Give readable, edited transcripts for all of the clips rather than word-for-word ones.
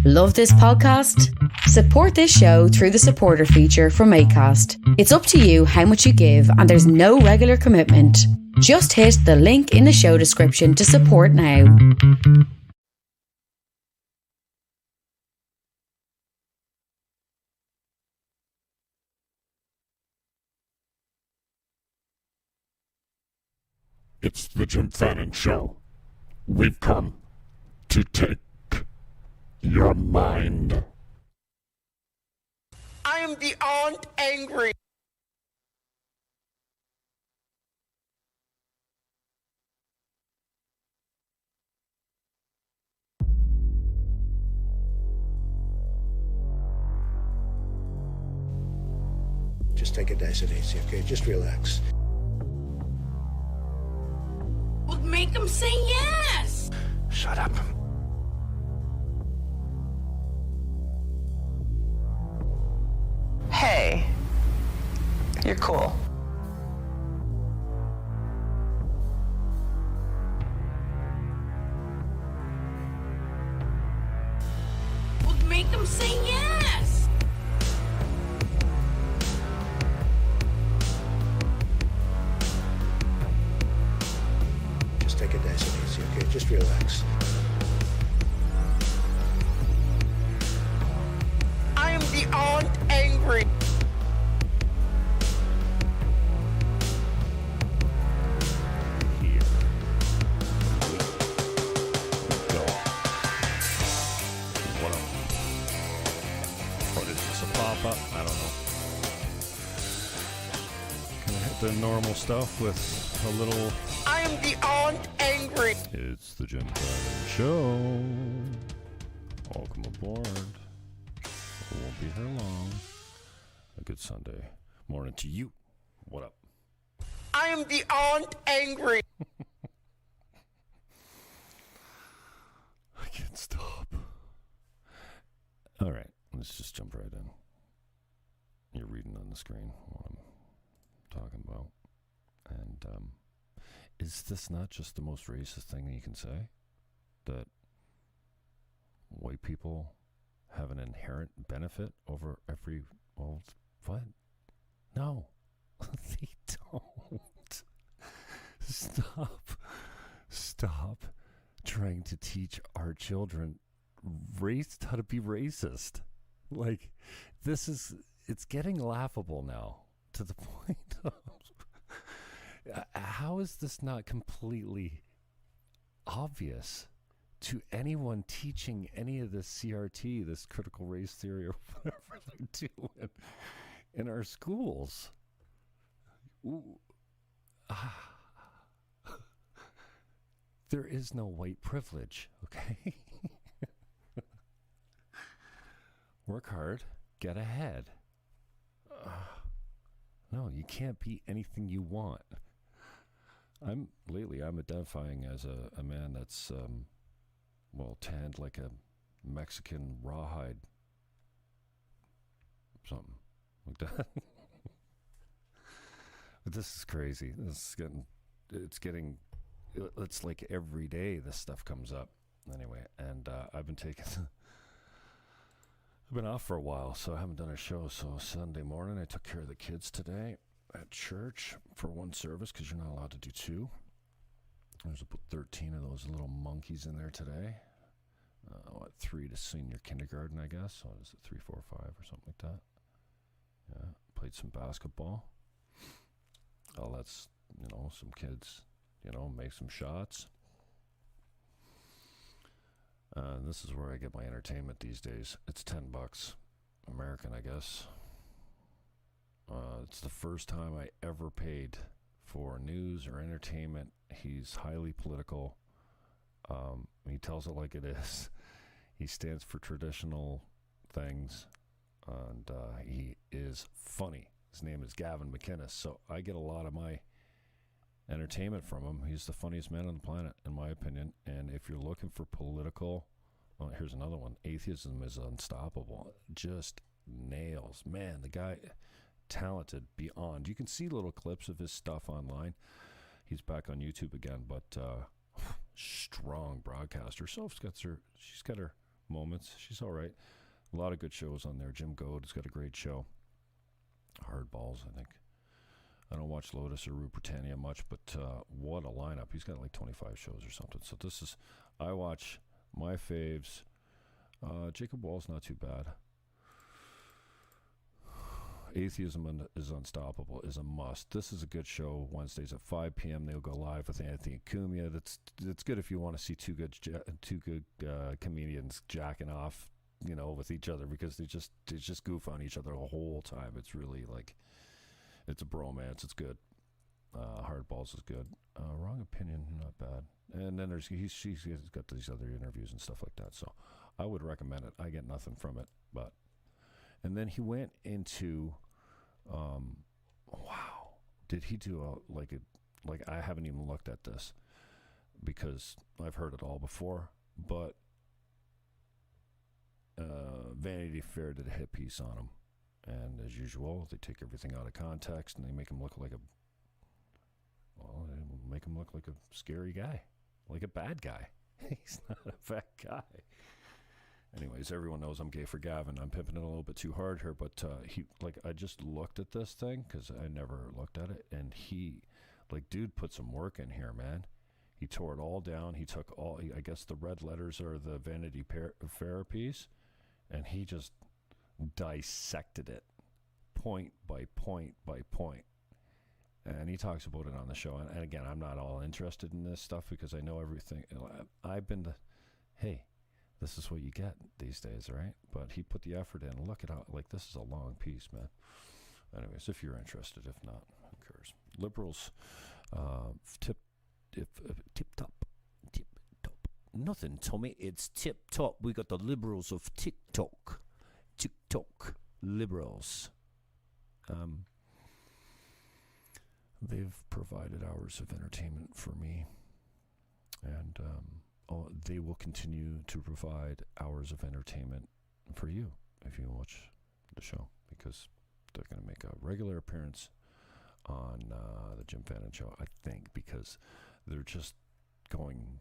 Love this podcast? Support this show through the supporter feature from Acast. It's up to you how much you give, and there's no regular commitment. Just hit the link in the show description to support now. It's the Jim Fannon Show. We've come to take your mind. I am beyond angry. Just take it nice and easy, okay? Just relax. Well, make him say yes. Shut up. Hey, you're cool. Well, make him say yes. Just take it nice and easy, okay? Just relax. I am beyond angry. Here we go. What up? What is this, a pop-up? I don't know. Can I hit the normal stuff with a little... I am beyond angry. It's the Jim Fannon Show. Welcome aboard. It won't be here long. A good Sunday morning to you. What up? I am beyond angry. I can't stop. All right, let's just jump right in. You're reading on the screen what I'm talking about. And is this not just the most racist thing that you can say? That white people have an inherent benefit over every... Well, what? No. They don't. Stop trying to teach our children how to be racist. Like, it's getting laughable now to the point of... How is this not completely obvious to anyone teaching any of this CRT, this critical race theory, or whatever they're doing in our schools? There is no white privilege, okay? Work hard, get ahead. No, you can't be anything you want. I'm identifying as a man that's, tanned like a Mexican rawhide. Something like that. But this is crazy. It's like every day this stuff comes up. Anyway, and I've been off for a while, so I haven't done a show. So Sunday morning, I took care of the kids today at church for one service, because you're not allowed to do two. There's about 13 of those little monkeys in there today. 3 to senior kindergarten, I guess. So is it 3, 4, 5 or something like that? Yeah, played some basketball. Oh, that's, some kids, make some shots. This is where I get my entertainment these days. It's $10, American, I guess. It's the first time I ever paid for news or entertainment. He's highly political. He tells it like it is. He stands for traditional things, and he is funny. His name is Gavin McInnes, so I get a lot of my entertainment from him. He's the funniest man on the planet, in my opinion. And if you're looking for political... Well, here's another one. Atheism is unstoppable. Just nails. Man, the guy, talented beyond. You can see little clips of his stuff online. He's back on YouTube again, but strong broadcaster. So she's got her moments. She's all right. A lot of good shows on there. Jim Goad has got a great show. Hardballs, I think. I don't watch Lotus or Rue Britannia much, but what a lineup. He's got like 25 shows or something. So this is, I watch my faves. Jacob Wall's not too bad. Atheism is Unstoppable is a must. This is a good show. Wednesdays at 5 p.m. They'll go live with Anthony Cumia. That's good if you want to see two good comedians jacking off, with each other, because they just goof on each other the whole time. It's really like, it's a bromance. It's good. Hardballs is good. Wrong Opinion, not bad. And then she's got these other interviews and stuff like that. So I would recommend it. I get nothing from it, but. And then he went into, wow, did he do I haven't even looked at this because I've heard it all before, but Vanity Fair did a hit piece on him. And as usual, they take everything out of context and they make him look like a scary guy, like a bad guy. He's not a bad guy. Anyways, everyone knows I'm gay for Gavin. I'm pimping it a little bit too hard here, but I just looked at this thing because I never looked at it, and dude put some work in here, man. He tore it all down. He took I guess the red letters are the Vanity Fair piece, and he just dissected it point by point by point. And he talks about it on the show. And again, I'm not all interested in this stuff because I know everything. I've been hey, this is what you get these days, right? But he put the effort in. Look at how, this is a long piece, man. Anyways, if you're interested, if not, who cares? Liberals, tip top. Nothing, Tommy. It's tip top. We got the liberals of TikTok. TikTok liberals. They've provided hours of entertainment for me, and they will continue to provide hours of entertainment for you if you watch the show, because they're going to make a regular appearance on the Jim Fannon Show, I think, because they're just going,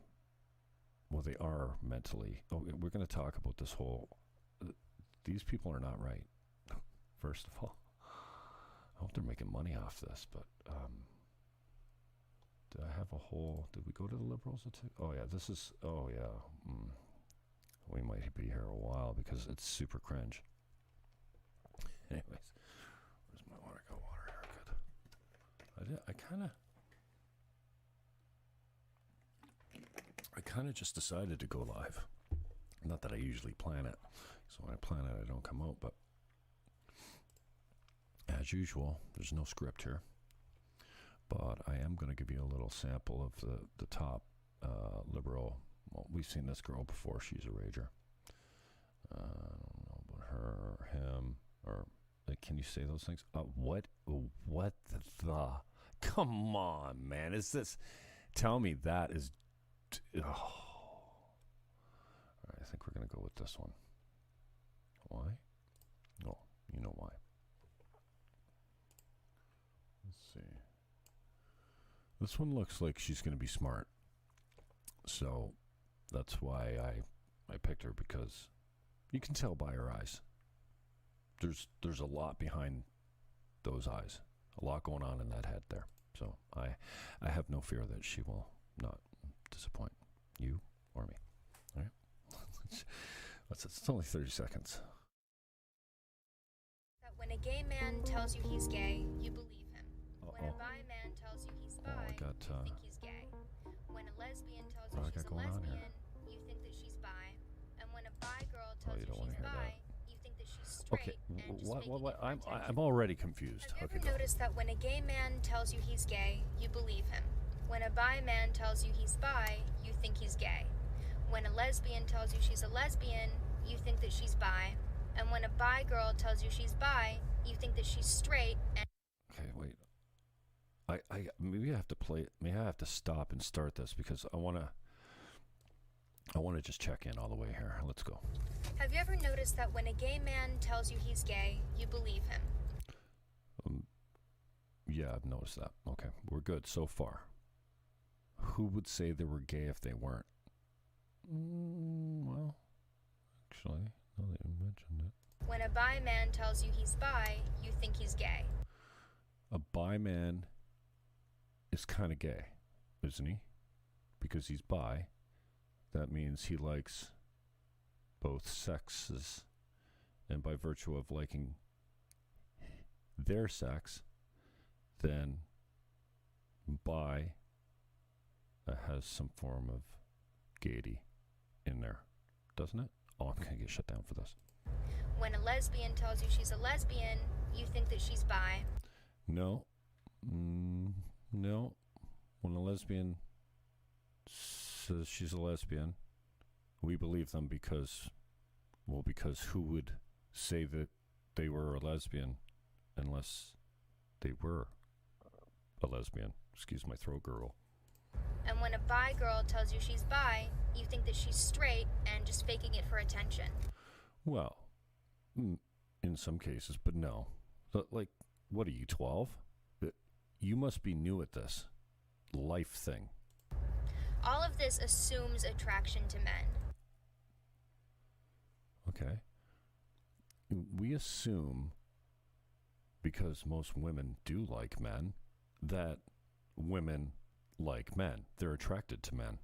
well, they are mentally. Oh, we're going to talk about this whole, these people are not right, first of all. I hope they're making money off this, but did we go to the liberals? Oh yeah, we might be here a while because it's super cringe. Anyways, where's my water? Got water here, good. I kind of just decided to go live. Not that I usually plan it, so when I plan it, I don't come out, but as usual, there's no script here. But I am going to give you a little sample of the top liberal. Well, we've seen this girl before. She's a rager. I don't know about her or him. Or can you say those things? What the? Come on, man. Is this? Tell me that is. Oh. All right, I think we're going to go with this one. Why? Oh, you know why. Let's see. This one looks like she's going to be smart. So that's why I picked her, because you can tell by her eyes. There's a lot behind those eyes. A lot going on in that head there. So I have no fear that she will not disappoint you or me. All right? It's only 30 seconds. That when a gay man tells you he's gay, you believe him. When a bi man tells you he's bi, you think he's gay. When a lesbian tells you she's a lesbian, you think that she's bi. And when a bi girl tells you she's bi, you think that she's straight. Okay, what? I'm already confused. Have you ever noticed that when a gay man tells you he's gay, you believe him? When a bi man tells you he's bi, you think he's gay. When a lesbian tells you she's a lesbian, you think that she's bi. And when a bi girl tells you she's bi, you think that she's straight. And okay, wait. I maybe I have to play it. Maybe I have to stop and start this because I want to just check in all the way here. Let's go. Have you ever noticed that when a gay man tells you he's gay, you believe him? Yeah, I've noticed that. Okay, we're good so far. Who would say they were gay if they weren't? Well, actually. Now that you mentioned it. When a bi man tells you he's bi, you think he's gay. A bi man is kind of gay, isn't he? Because he's bi. That means he likes both sexes. And by virtue of liking their sex, then bi has some form of gaiety in there, doesn't it? Oh, I'm going to get shut down for this. When a lesbian tells you she's a lesbian, you think that she's bi. No. No. When a lesbian says she's a lesbian, we believe them because who would say that they were a lesbian unless they were a lesbian? Excuse my throat gurgle. And when a bi girl tells you she's bi, you think that she's straight and just faking it for attention. Well, in some cases, but no. Like, what are you, 12? You must be new at this life thing. All of this assumes attraction to men. Okay. We assume, because most women do like men, that women like men. They're attracted to men.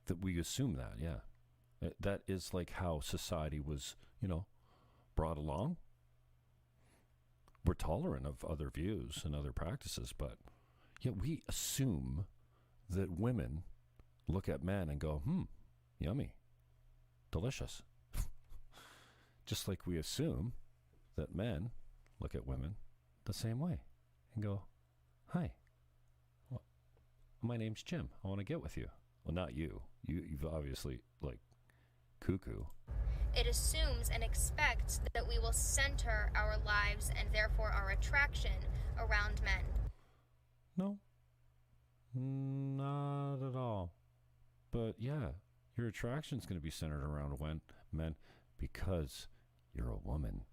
That we assume that, yeah. That is like how society was, brought along. We're tolerant of other views and other practices, but yet we assume that women look at men and go, yummy, delicious. Just like we assume that men look at women the same way and go, hi, well, my name's Jim. I want to get with you. Well, not you. You've obviously, cuckoo. It assumes and expects that we will center our lives and therefore our attraction around men. No, not at all. But yeah, your attraction's going to be centered around men because you're a woman.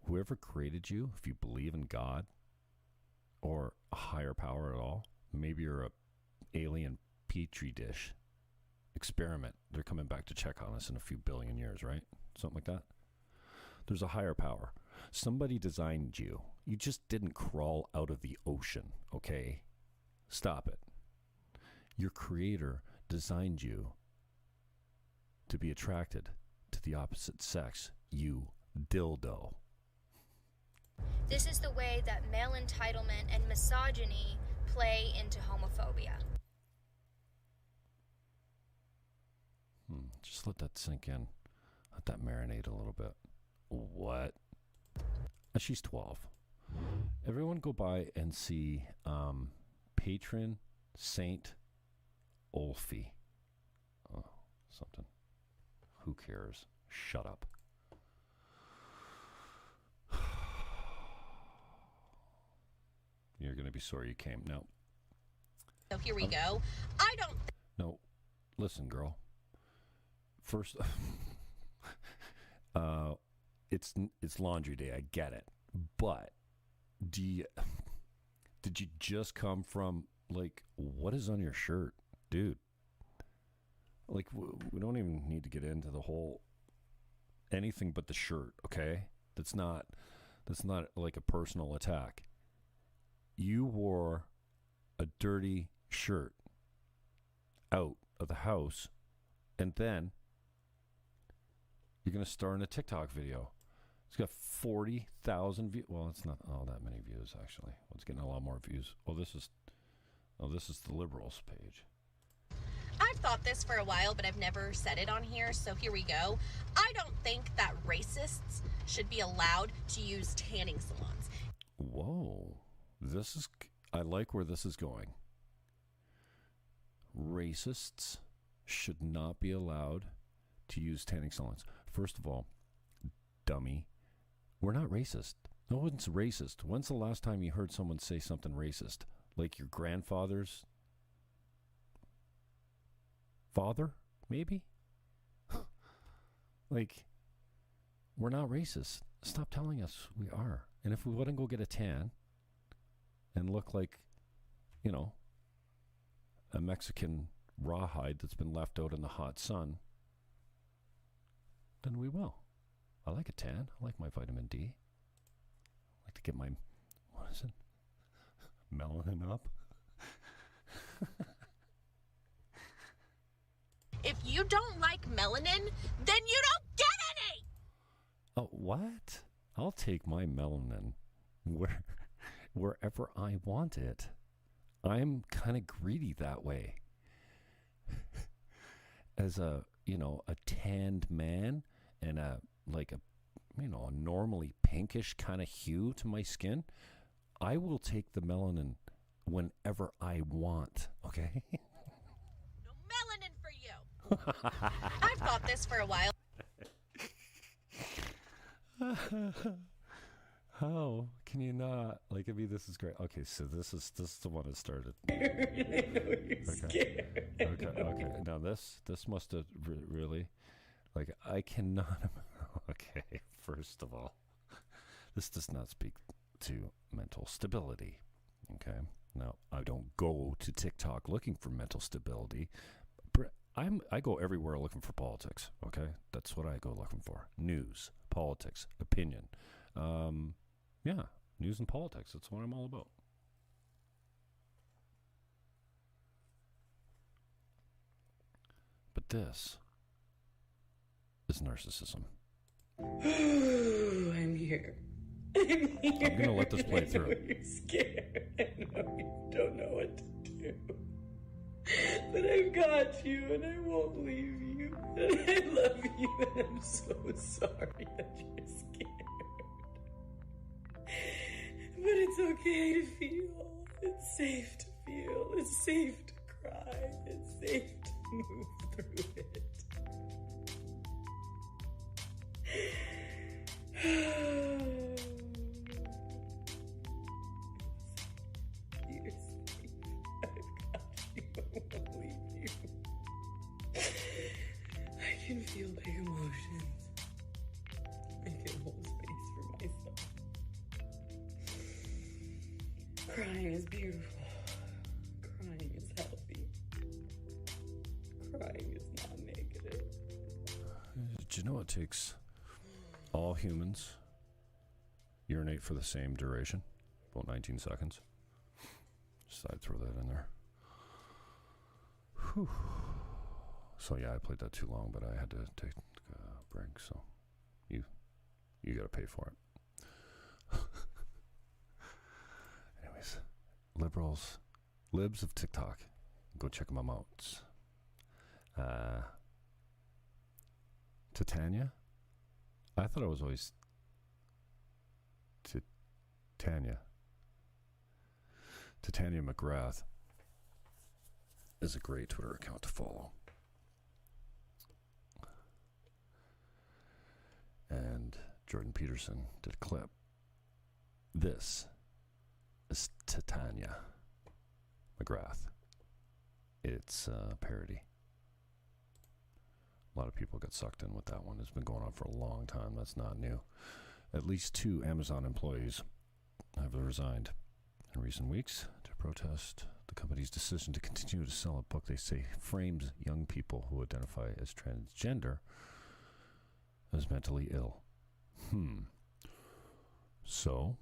Whoever created you, if you believe in God or a higher power at all, maybe you're a alien petri dish experiment. They're coming back to check on us in a few billion years, right? Something like that. There's a higher power. Somebody designed you. You just didn't crawl out of the ocean, okay? Stop it. Your creator designed you to be attracted to the opposite sex, you dildo. This is the way that male entitlement and misogyny play into homophobia. Just let that sink in. Let that marinate a little bit. What? She's 12. Everyone go by and see Patron Saint Olfie. Oh, something. Who cares? Shut up. You're going to be sorry you came. No. So here we go. I don't... No. Listen, girl. First, it's laundry day. I get it. But did you just come from, what is on your shirt? Dude. We don't even need to get into the whole anything but the shirt, okay? That's not like a personal attack. You wore a dirty shirt out of the house, and then you're going to star in a TikTok video. It's got 40,000 views. Well, it's not all that many views, actually. Well, it's getting a lot more views. This is the Liberals page. I've thought this for a while, but I've never said it on here, so here we go. I don't think that racists should be allowed to use tanning salons. Whoa. I like where this is going. Racists should not be allowed to use tanning salons. First of all, dummy, we're not racist. No one's racist. When's the last time you heard someone say something racist? Like your grandfather's father, maybe? We're not racist. Stop telling us we are. And if we wouldn't go get a tan and look like, a Mexican rawhide that's been left out in the hot sun, then we will. I like a tan. I like my vitamin D. I like to get my, what is it? Melanin up. If you don't like melanin, then you don't get any! Oh, what? I'll take my melanin wherever I want it. I'm kind of greedy that way. As a tanned man and a normally pinkish kind of hue to my skin, I will take the melanin whenever I want, okay? No melanin for you. I've thought this for a while. How can you not? Like, I mean, this is great. Okay, so this is the one that started. I know you're scared. Okay. Now this must have really, like, I cannot. Okay, first of all, this does not speak to mental stability. Okay, now I don't go to TikTok looking for mental stability. I go everywhere looking for politics. Okay, that's what I go looking for: news, politics, opinion. Yeah, news and politics. That's what I'm all about. But this is narcissism. I'm here. I'm going to let this play through. I know you're scared. I know you don't know what to do. But I've got you and I won't leave you. And I love you and I'm so sorry that you're scared. But it's okay to feel. It's safe to feel. It's safe to cry. It's safe to move through it. You're safe. I've got you. I won't leave you. I can feel big emotions. I can hold space for myself. Crying is beautiful. Crying is healthy. Crying is not negative. Did you know it takes all humans urinate for the same duration? About 19 seconds. Just I'd throw that in there. Whew. So yeah, I played that too long, but I had to take a break, so you gotta pay for it. Anyways, Libs of TikTok. Go check them out. Titania? I thought it was always Titania. Titania McGrath is a great Twitter account to follow. And Jordan Peterson did a clip. This is Titania McGrath. It's a parody. A lot of people got sucked in with that one. It's been going on for a long time. That's not new. At least 2 Amazon employees have resigned in recent weeks to protest the company's decision to continue to sell a book they say frames young people who identify as transgender as mentally ill. So,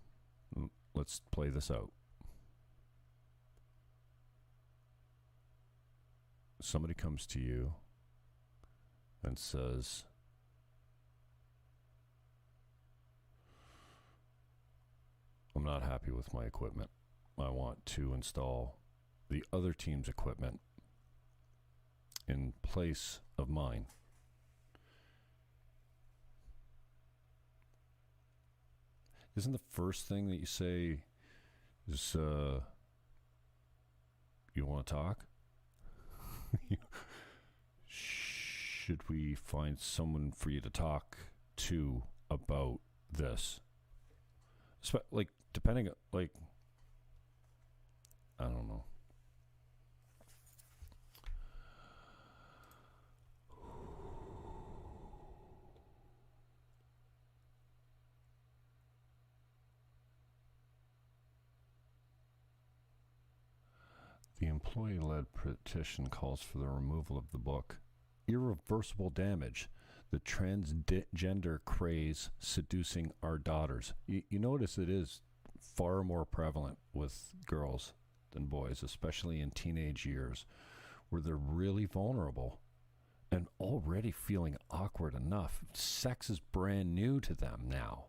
let's play this out. Somebody comes to you and says, I'm not happy with my equipment. I want to install the other team's equipment in place of mine. Isn't the first thing that you say is, you want to talk? Should we find someone for you to talk to about this? Like, depending, like, I don't know. The employee-led petition calls for the removal of the book Irreversible Damage, The transgender craze seducing our daughters. You notice it is far more prevalent with girls than boys, especially in teenage years, where they're really vulnerable and already feeling awkward enough. Sex is brand new to them now,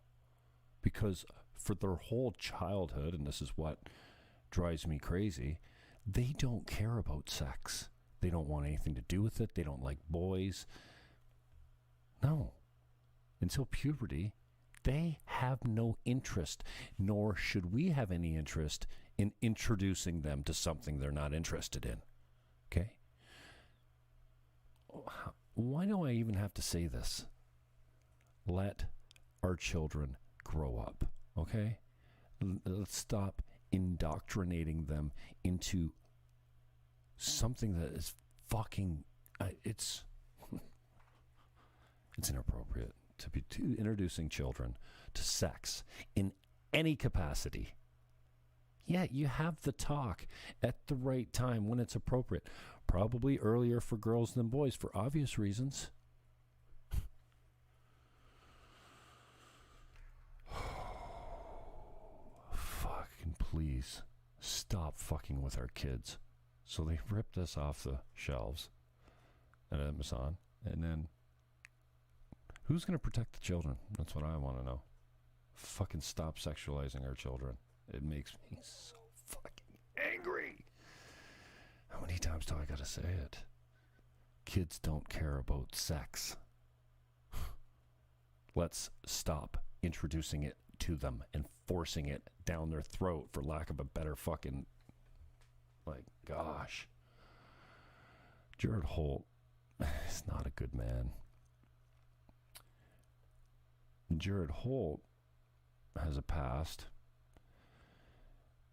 because for their whole childhood, and this is what drives me crazy, they don't care about sex. They don't want anything to do with it. They don't like boys. No. Until puberty, they have no interest, nor should we have any interest in introducing them to something they're not interested in. Okay? Why do I even have to say this? Let our children grow up, okay? Let's stop indoctrinating them into something that is fucking, it's inappropriate to be introducing children to sex in any capacity. Yeah, you have the talk at the right time when it's appropriate. Probably earlier for girls than boys for obvious reasons. Fucking please stop fucking with our kids. So they ripped us off the shelves at Amazon, and then who's going to protect the children? That's what I want to know. Fucking stop sexualizing our children. It makes me so fucking angry. How many times do I got to say it? Kids don't care about sex. Let's stop introducing it to them and forcing it down their throat, for lack of a better fucking, like, gosh. Jared Holt is not a good man. Jared Holt has a past,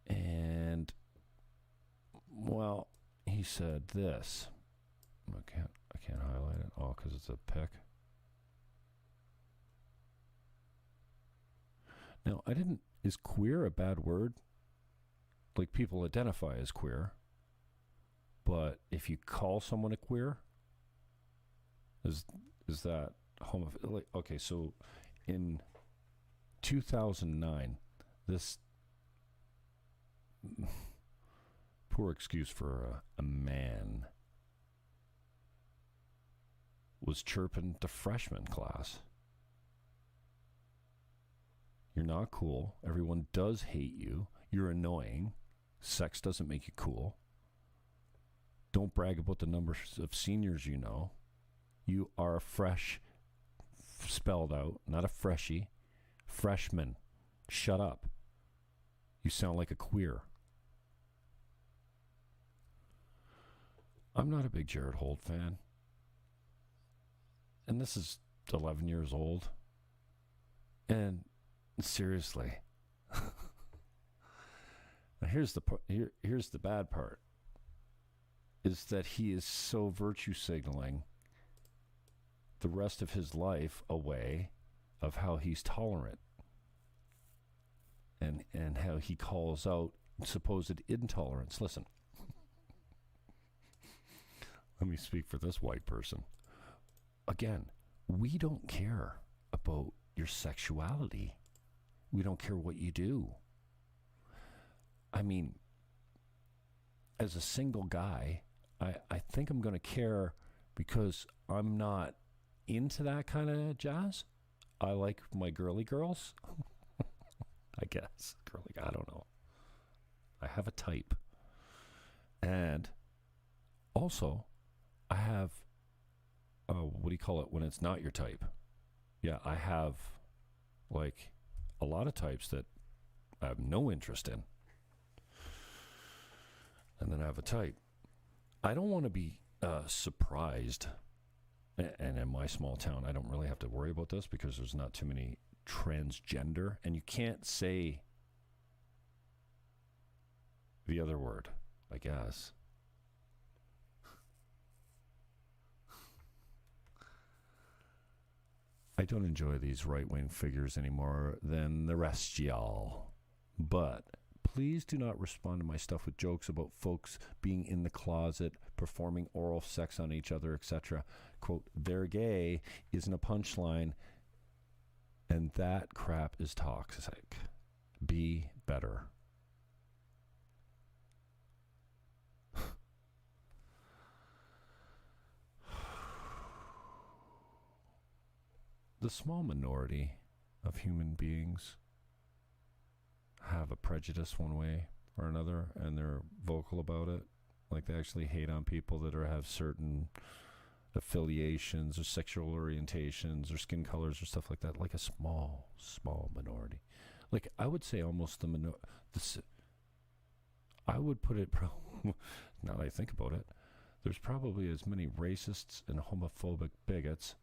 and, well, he said this. I can't highlight it. Oh, because it's a pic. Now, is queer a bad word? Like, people identify as queer, but if you call someone a queer, is that homophobic? Okay, so in 2009, this poor excuse for a man was chirping the freshman class. You're not cool. Everyone does hate you. You're annoying. Sex doesn't make you cool. Don't brag about the numbers of seniors you know. You are a fresh, spelled out, not a freshie. Freshman. Shut up. You sound like a queer. I'm not a big Jared Holt fan. And this is 11 years old. And seriously. Now here's the bad part. Is that he is so virtue signaling the rest of his life away of how he's tolerant. And how he calls out supposed intolerance. Listen. Let me speak for this white person. Again, we don't care about your sexuality. We don't care what you do. I mean, as a single guy, I think I'm going to care because I'm not into that kind of jazz. I like my girly girls. I guess. Girly, I don't know. I have a type. And also, I have, what do you call it when it's not your type? Yeah, I have, like, a lot of types that I have no interest in. And then I have a type. I don't want to be surprised. And in my small town, I don't really have to worry about this because there's not too many transgender. And you can't say the other word, I guess. I don't enjoy these right-wing figures any more than the rest y'all. But please do not respond to my stuff with jokes about folks being in the closet, performing oral sex on each other, etc. Quote, they're gay isn't a punchline, and that crap is toxic. Be better. The small minority of human beings have a prejudice one way or another, and they're vocal about it. Like, they actually hate on people that have certain affiliations or sexual orientations or skin colors or stuff like that. Like a small minority. Like, I would say almost I would put it, now that I think about it, there's probably as many racists and homophobic bigots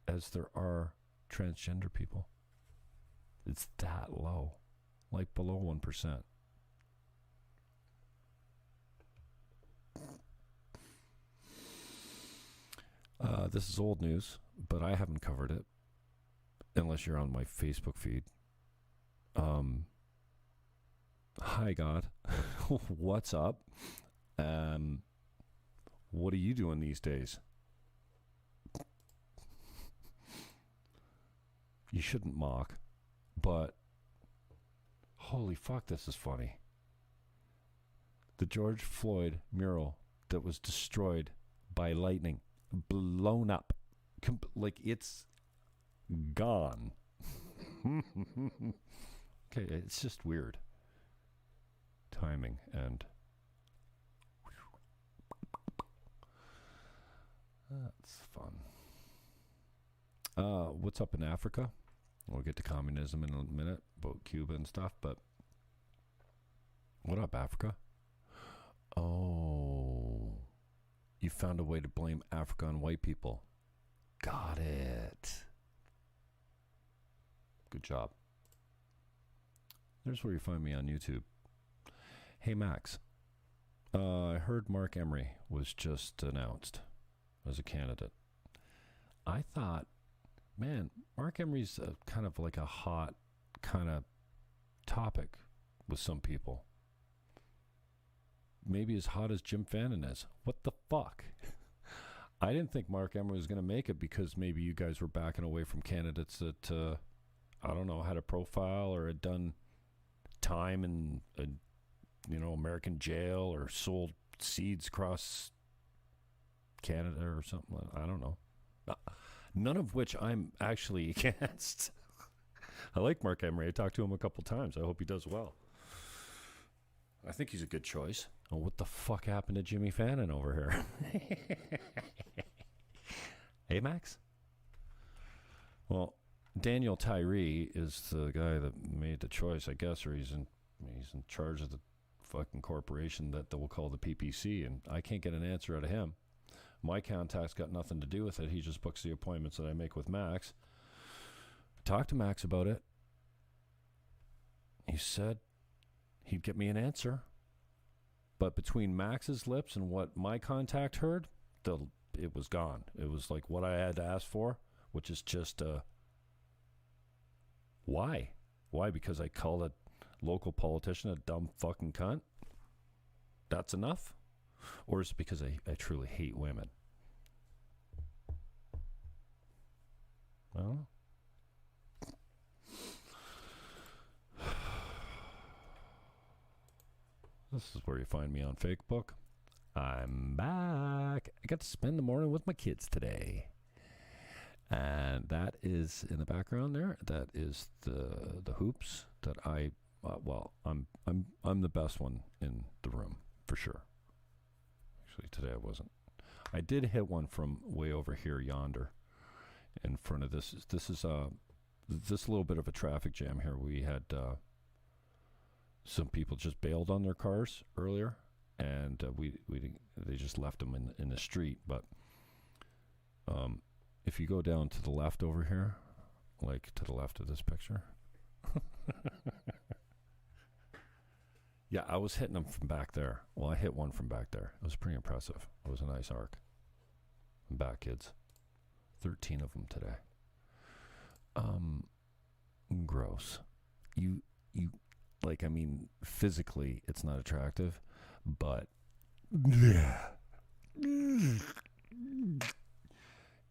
as there are transgender people. It's that low, like below 1%. This is old news, but I haven't covered it unless you're on my Facebook feed. Hi, God. What's up? What are you doing these days? You shouldn't mock, but holy fuck, this is funny. The George Floyd mural that was destroyed by lightning, blown up, like it's gone. Okay, it's just weird timing and that's fun. What's up in Africa? We'll get to communism in a minute, about Cuba and stuff, but what up, Africa? Oh, you found a way to blame Africa on white people. Got it. Good job. There's where you find me on YouTube. Hey, Max. I heard Mark Emery was just announced as a candidate. I thought, man, Mark Emery's kind of like a hot kind of topic with some people. Maybe as hot as Jim Fannon is. What the fuck? I didn't think Mark Emery was going to make it because maybe you guys were backing away from candidates that, I don't know, had a profile or had done time in a, American jail or sold seeds across Canada or something. I don't know. None of which I'm actually against. I like Mark Emery. I talked to him a couple times. I hope he does well. I think he's a good choice. Oh, what the fuck happened to Jimmy Fannon over here? Hey, Max? Well, Daniel Tyree is the guy that made the choice, I guess, or he's in charge of the fucking corporation that we'll call the PPC, and I can't get an answer out of him. My contact's got nothing to do with it. He just books the appointments that I make with Max. I talked to Max about it. He said he'd get me an answer. But between Max's lips and what my contact heard, it was gone. It was like what I had to ask for, which is just, why? Why? Because I called a local politician a dumb fucking cunt? That's enough? Or is it because I truly hate women? I don't know. This is where you find me on Facebook. I'm back. I got to spend the morning with my kids today. And that is in the background there. That is the hoops that I'm the best one in the room for sure. Actually, today I wasn't. I did hit one from way over here yonder in front of this. This is this little bit of a traffic jam here. We had some people just bailed on their cars earlier, and they just left them in the street. But if you go down to the left over here, like to the left of this picture, yeah, I was hitting them from back there. Well, I hit one from back there. It was pretty impressive. It was a nice arc. I'm back, kids. 13 of them today. Gross. You like, I mean, physically it's not attractive, but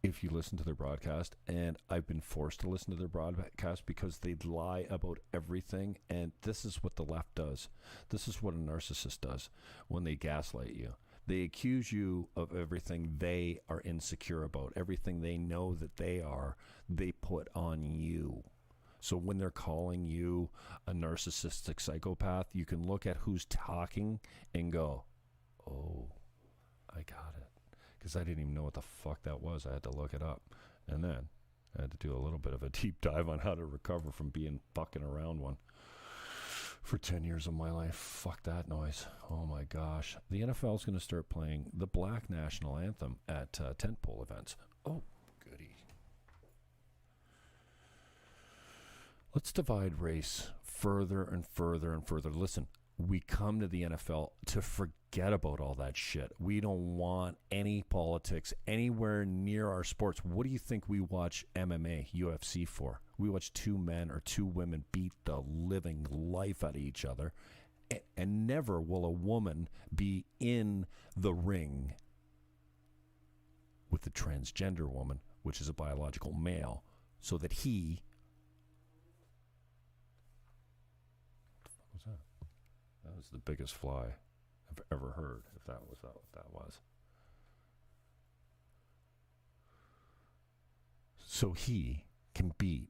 if you listen to their broadcast, and I've been forced to listen to their broadcast because they lie about everything, and this is what the left does. This is what a narcissist does when they gaslight you. They accuse you of everything they are insecure about, everything they know that they put on you. So when they're calling you a narcissistic psychopath, you can look at who's talking and go, oh, I got it. Because I didn't even know what the fuck that was. I had to look it up. And then I had to do a little bit of a deep dive on how to recover from being fucking around one for 10 years of my life. Fuck that noise. Oh my gosh. The NFL is going to start playing the Black National Anthem at tentpole events. Oh, goody. Let's divide race further and further and further. Listen, we come to the NFL to forget about all that shit. We don't want any politics anywhere near our sports. What do you think we watch MMA, UFC for? We watch two men or two women beat the living life out of each other. And never will a woman be in the ring with the transgender woman, which is a biological male, so that he... What was that? That was the biggest fly I've ever heard, if that was what that was. So he can beat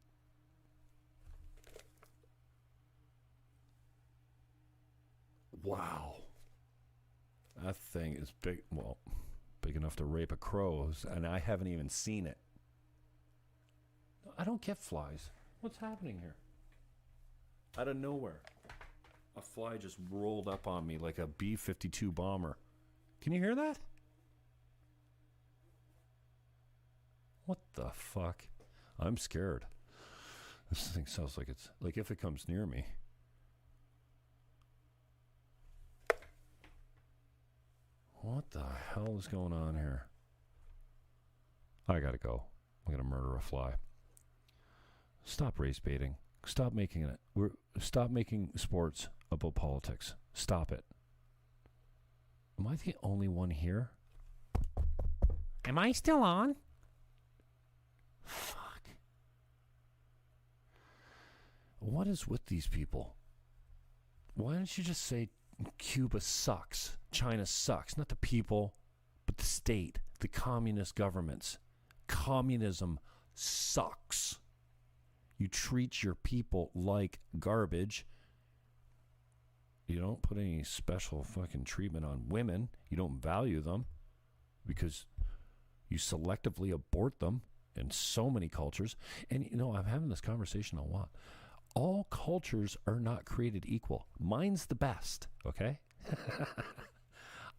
wow. That thing is big, well, big enough to rape a crow, and I haven't even seen it. I don't get flies. What's happening here? Out of nowhere. A fly just rolled up on me like a B-52 bomber. Can you hear that? What the fuck? I'm scared. This thing sounds like it's... Like if it comes near me. What the hell is going on here? I gotta go. I'm gonna murder a fly. Stop race baiting. Stop making it. Stop making sports about politics. Stop it. Am I the only one here? Am I still on? Fuck. What is with these people? Why don't you just say Cuba sucks, China sucks? Not the people, but the state, the communist governments. Communism sucks. You treat your people like garbage. You don't put any special fucking treatment on women. You don't value them because you selectively abort them in so many cultures. And, you know, I'm having this conversation a lot. All cultures are not created equal. Mine's the best, okay?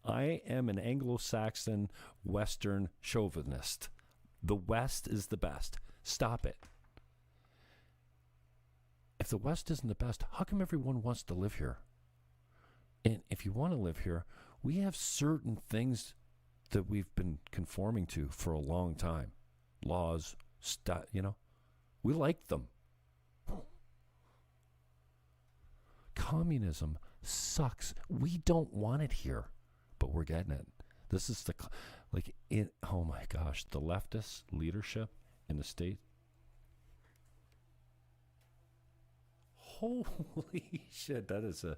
I am an Anglo-Saxon Western chauvinist. The West is the best. Stop it. If the West isn't the best, how come everyone wants to live here? And if you want to live here, we have certain things that we've been conforming to for a long time. Laws, we like them. Communism sucks. We don't want it here, but we're getting it. This is oh my gosh, the leftist leadership in the state. Holy shit, that's a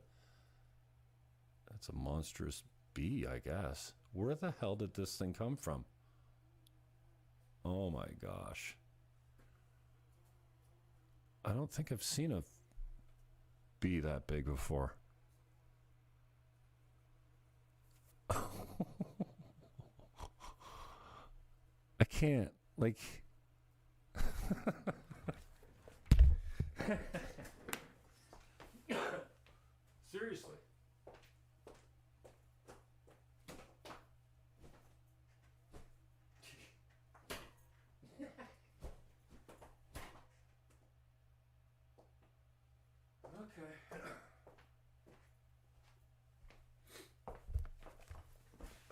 monstrous bee, I guess. Where the hell did this thing come from? Oh my gosh. I don't think I've seen a bee that big before. I can't, seriously. Okay.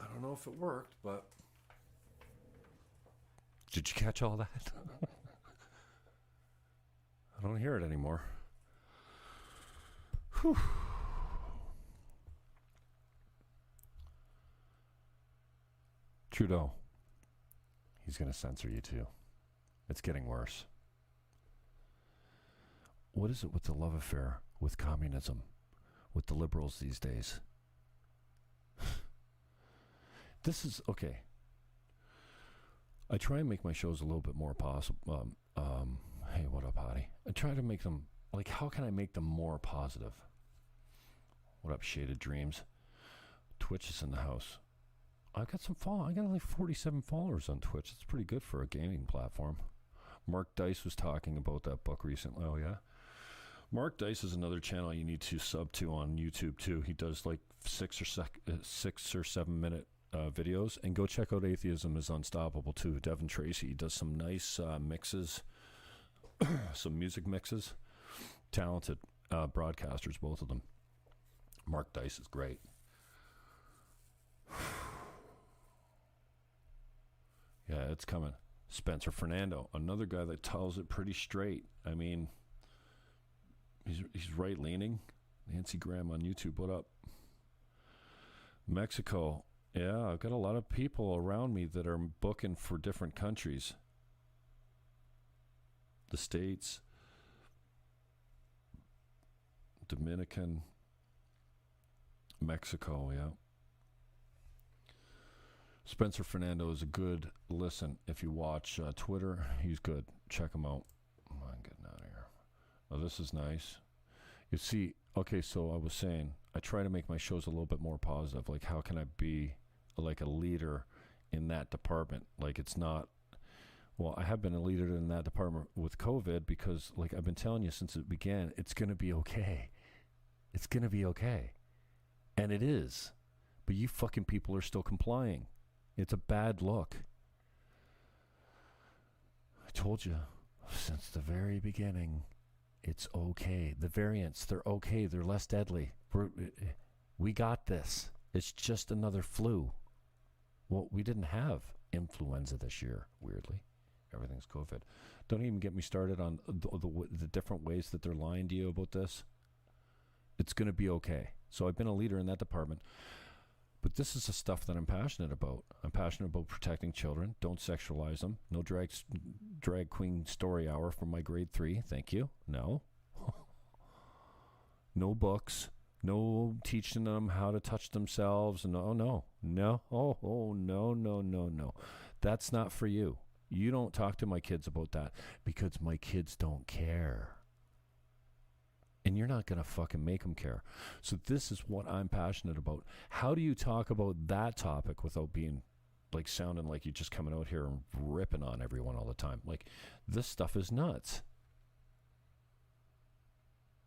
I don't know if it worked, but did you catch all that? I don't hear it anymore. Whew. Trudeau, he's going to censor you too. It's getting worse. What is it with the love affair with communism, with the liberals these days? This is, okay. I try and make my shows a little bit more possible. Hey, what up, Hottie? I try to make them, like, how can I make them more positive? What up, Shaded Dreams? Twitch is in the house. I've got some I got like 47 followers on Twitch. It's pretty good for a gaming platform. Mark Dice was talking about that book recently. Oh, yeah? Mark Dice is another channel you need to sub to on YouTube, too. He does like 6 or 7 minute videos. And go check out Atheism is Unstoppable, too. Devin Tracy, he does some nice mixes, some music mixes. Talented broadcasters, both of them. Mark Dice is great. Yeah, it's coming. Spencer Fernando, another guy that tells it pretty straight. I mean, he's right-leaning. Nancy Graham on YouTube, what up? Mexico, yeah, I've got a lot of people around me that are booking for different countries. The States, Dominican, Mexico, yeah. Spencer Fernando is a good listen. If you watch Twitter, he's good. Check him out. Oh, I'm getting out of here. Oh, this is nice. You see, okay, so I was saying, I try to make my shows a little bit more positive. Like, how can I be like a leader in that department? Like, it's not, well, I have been a leader in that department with COVID because, like, I've been telling you since it began, it's going to be okay. It's going to be okay. And it is. But you fucking people are still complying. It's a bad look. I told you since the very beginning, it's okay. The variants, they're okay. They're less deadly. We got this. It's just another flu. Well, we didn't have influenza this year, weirdly. Everything's COVID. Don't even get me started on the different ways that they're lying to you about this. It's going to be okay. So I've been a leader in that department. But this is the stuff that I'm passionate about. I'm passionate about protecting children. Don't sexualize them. No drag queen story hour from my grade 3. Thank you. No. No books. No teaching them how to touch themselves. No. Oh, no. That's not for you. You don't talk to my kids about that because my kids don't care. And you're not going to fucking make them care. So this is what I'm passionate about. How do you talk about that topic without being, like, sounding like you're just coming out here and ripping on everyone all the time? Like, this stuff is nuts.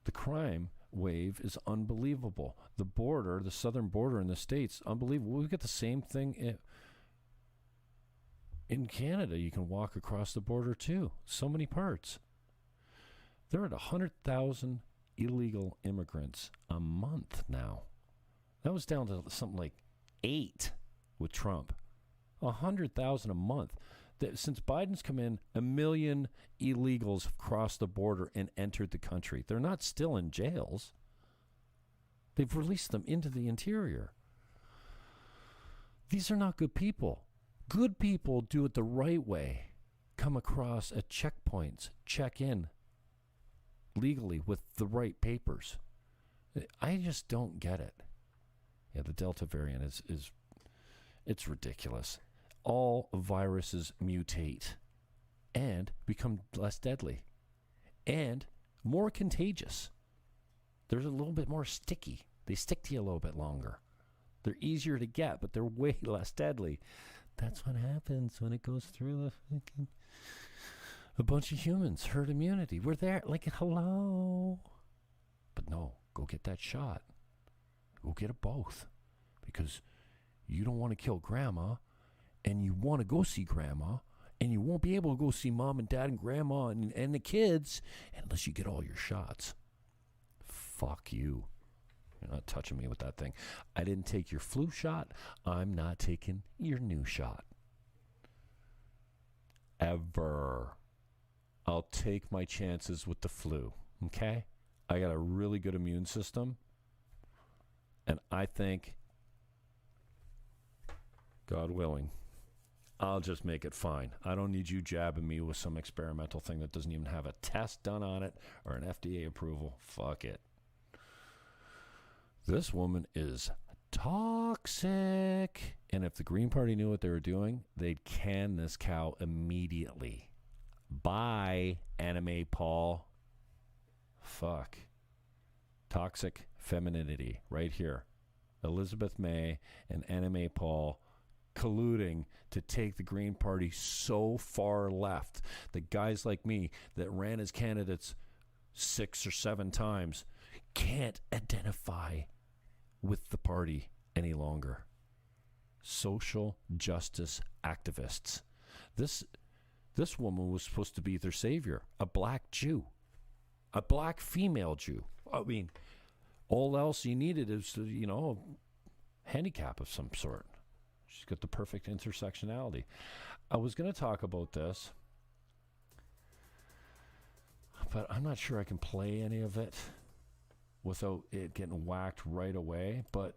The crime wave is unbelievable. The border, the southern border in the States, unbelievable. We've got the same thing in Canada. You can walk across the border, too. So many parts. They're at 100,000 illegal immigrants a month now. That was down to something like 8 with Trump. 100,000 a month. Since Biden's come in, 1 million illegals have crossed the border and entered the country. They're not still in jails. They've released them into the interior. These are not good people. Good people do it the right way. Come across at checkpoints, check in legally with the right papers. I just don't get it. Yeah, the Delta variant is it's ridiculous. All viruses mutate and become less deadly and more contagious. They're a little bit more sticky. They stick to you a little bit longer. They're easier to get, but they're way less deadly. That's what happens when it goes through a bunch of humans, herd immunity. We're there, like, hello. But no, go get that shot. Go get it both. Because you don't want to kill grandma, and you want to go see grandma, and you won't be able to go see mom and dad and grandma and the kids unless you get all your shots. Fuck you. You're not touching me with that thing. I didn't take your flu shot. I'm not taking your new shot. Ever. I'll take my chances with the flu, okay? I got a really good immune system, and I think, God willing, I'll just make it fine. I don't need you jabbing me with some experimental thing that doesn't even have a test done on it or an FDA approval. Fuck it. This woman is toxic. And if the Green Party knew what they were doing, they'd can this cow immediately. Bye, Anime Paul. Fuck. Toxic femininity right here. Elizabeth May and Anime Paul colluding to take the Green Party so far left that guys like me that ran as candidates 6 or 7 times can't identify with the party any longer. Social justice activists. This woman was supposed to be their savior, a black Jew, a black female Jew. I mean, all else you needed is, a handicap of some sort. She's got the perfect intersectionality. I was going to talk about this, but I'm not sure I can play any of it without it getting whacked right away. But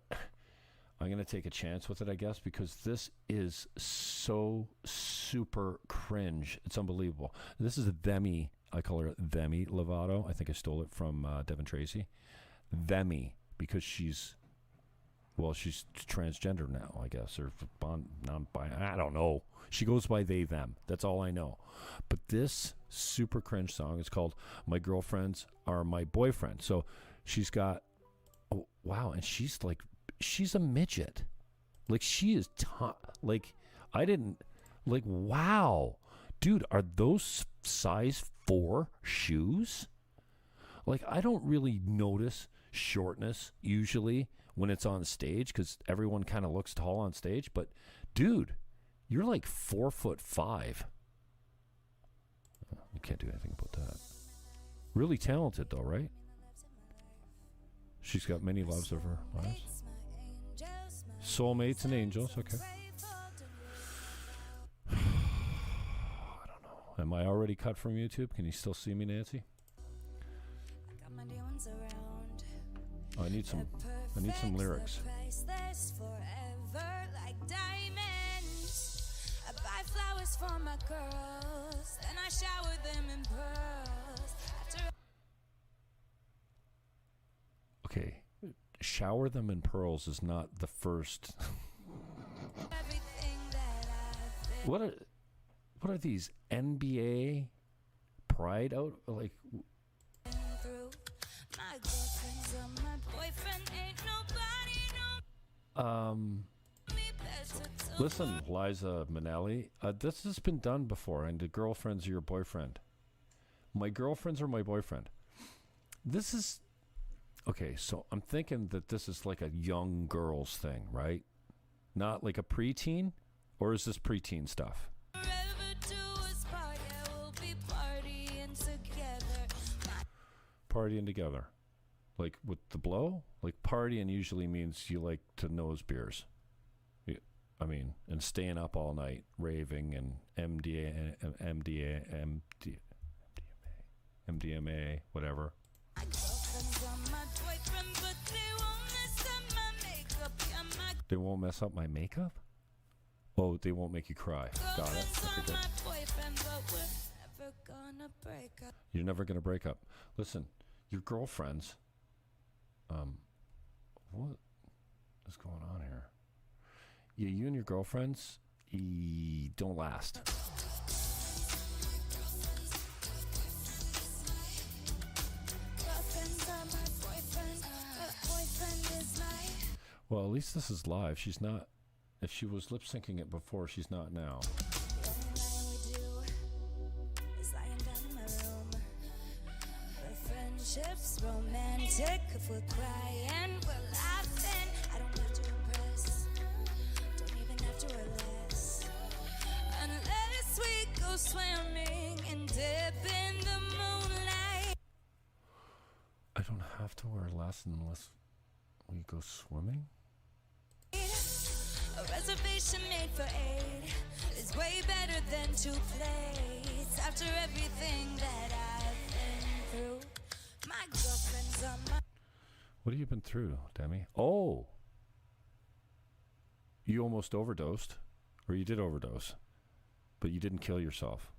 I'm going to take a chance with it, I guess, because this is so super cringe. It's unbelievable. This is a Themi. I call her Themi Lovato. I think I stole it from Devin Tracy. Themi, because she's transgender now, I guess, or I don't know. She goes by they, them. That's all I know. But this super cringe song is called My Girlfriends Are My Boyfriend. So she's got, oh, wow, and she's a midget. Like, she is, wow. Dude, are those size 4 shoes? Like, I don't really notice shortness usually when it's on stage because everyone kind of looks tall on stage. But, dude, you're like 4'5". You can't do anything about that. Really talented, though, right? She's got many loves of her lives. Soulmates and angels, okay. I don't know. Am I already cut from YouTube? Can you still see me, Nancy? Oh, I need some lyrics. I buy flowers for my girls, and I shower them in pearls. Okay, shower them in pearls is not the first. What are these NBA Pride out like? Listen, Liza Minnelli, this has been done before, and the girlfriends are your boyfriend. My girlfriends are my boyfriend. This is okay. So I'm thinking that this is like a young girls thing, right? Not like a preteen, or is this preteen stuff? Partying together. Like with the blow? Like partying usually means you like to nose beers. I mean, and staying up all night, raving and MDMA, whatever. They won't mess up my makeup? Oh, they won't make you cry. Got it. Okay, you're never going to break up. Listen, your girlfriends, what is going on here? Yeah, you and your girlfriends don't last. Well, at least this is live. She's not, if she was lip syncing it before, she's not now. Friendships romantic, if we're crying, we're laughing. I don't have to impress, don't even have to wear less, unless we go swimming and dip in the moonlight. I don't have to wear less unless we go swimming? A reservation made for 8 is way better than 2 plates. After everything that I've been through, my girlfriend's on my... What have you been through, Demi? Oh! You almost overdosed. Or you did overdose. but you didn't kill yourself.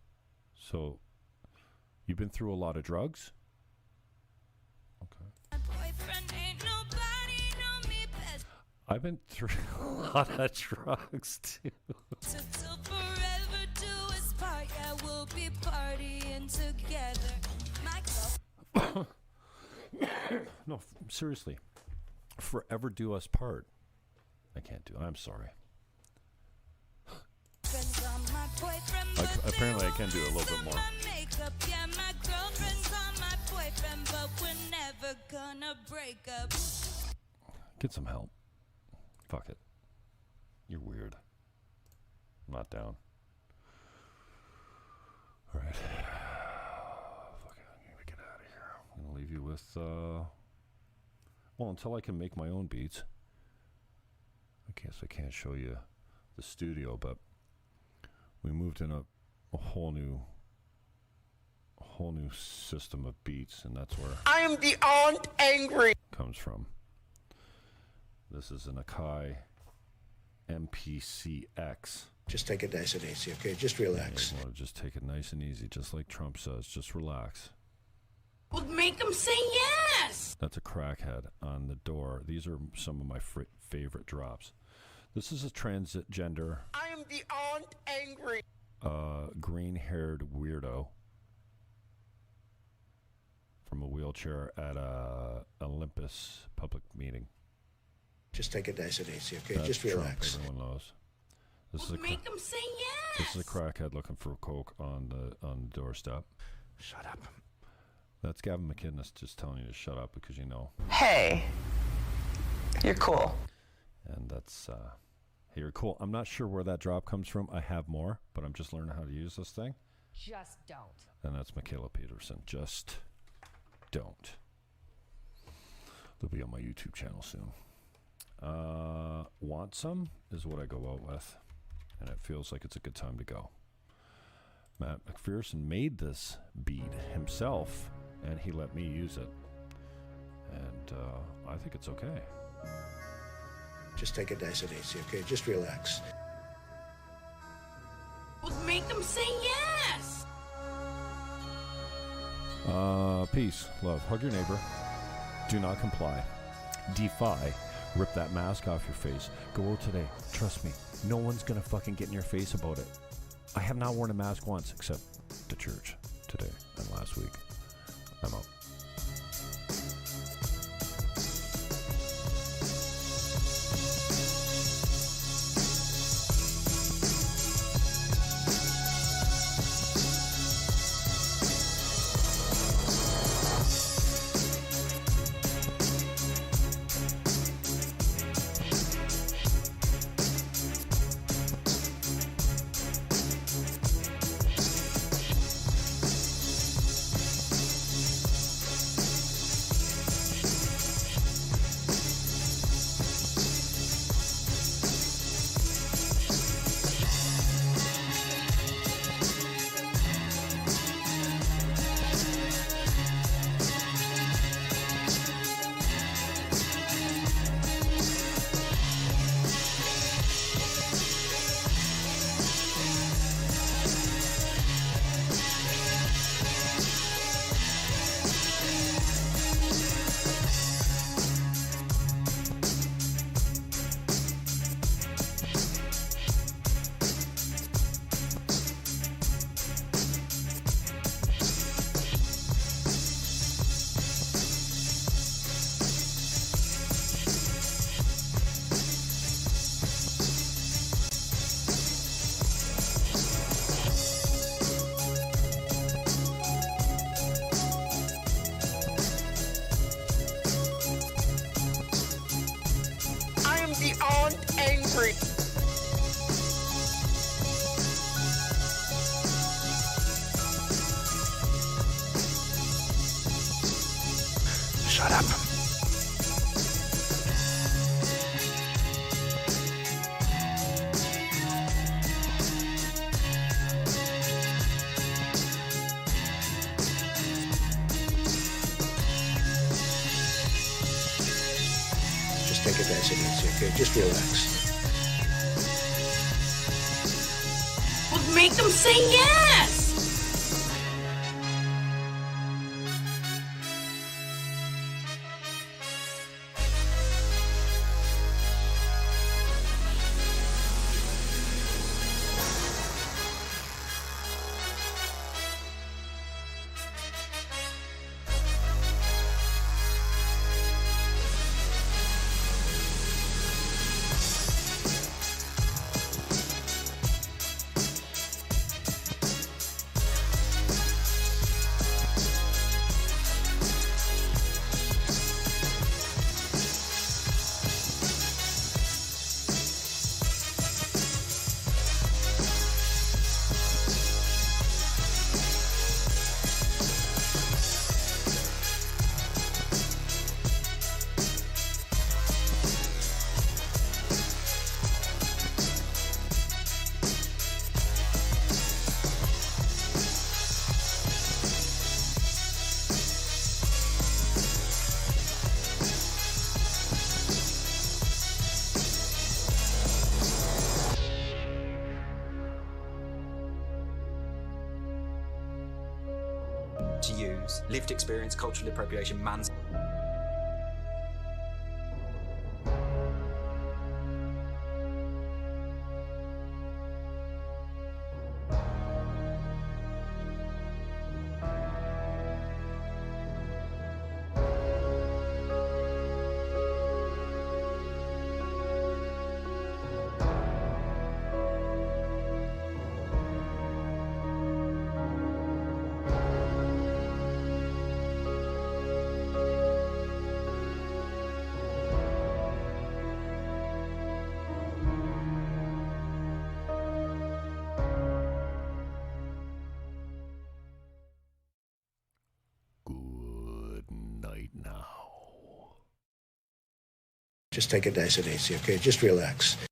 So you've been through a lot of drugs? Okay. I've been through a lot of drugs too. No, seriously. Forever do us part. I can't do it. I'm sorry. Apparently I can do a little bit more. Get some help. Fuck it. You're weird. I'm not down. All right. Fuck it. I'm gonna get out of here. I'm gonna leave you with, well, until I can make my own beats. I guess I can't show you the studio, but we moved in a whole new system of beats, and that's where I am beyond angry. Comes from. This is an Akai MPCX. Just take it nice and easy, okay? Just relax. You want to just take it nice and easy, just like Trump says. Just relax. Well, make them say yes. That's a crackhead on the door. These are some of my favorite drops. This is a transgender. I am beyond angry. Green-haired weirdo from a wheelchair at a Olympus public meeting. Just take it nice and easy, okay? That's Just relax. Trump, everyone knows. This Well, is make them say yes. This is a crackhead looking for coke on the doorstep. Shut up. That's Gavin McInnes just telling you to shut up because you know. Hey, you're cool. And that's, hey, you're cool. I'm not sure where that drop comes from. I have more, but I'm just learning how to use this thing. Just don't. And that's Michaela Peterson. Just don't. They'll be on my YouTube channel soon. Want Some is what I go out with. And it feels like it's a good time to go. Matt McPherson made this beat himself, and he let me use it. And I think it's okay. Just take it nice and easy, okay? Just relax. Well, make them say yes. Peace, love, hug your neighbor. Do not comply. DEFY. Rip that mask off your face. Go out today. Trust me. No one's gonna fucking get in your face about it. I have not worn a mask once, except to church today and last week. I'm out. Shut up. Just take it nice and easy, okay? Just relax. Well, make them say yes! To use lived experience, cultural appropriation, man's. Just take it nice and easy, okay? Just relax.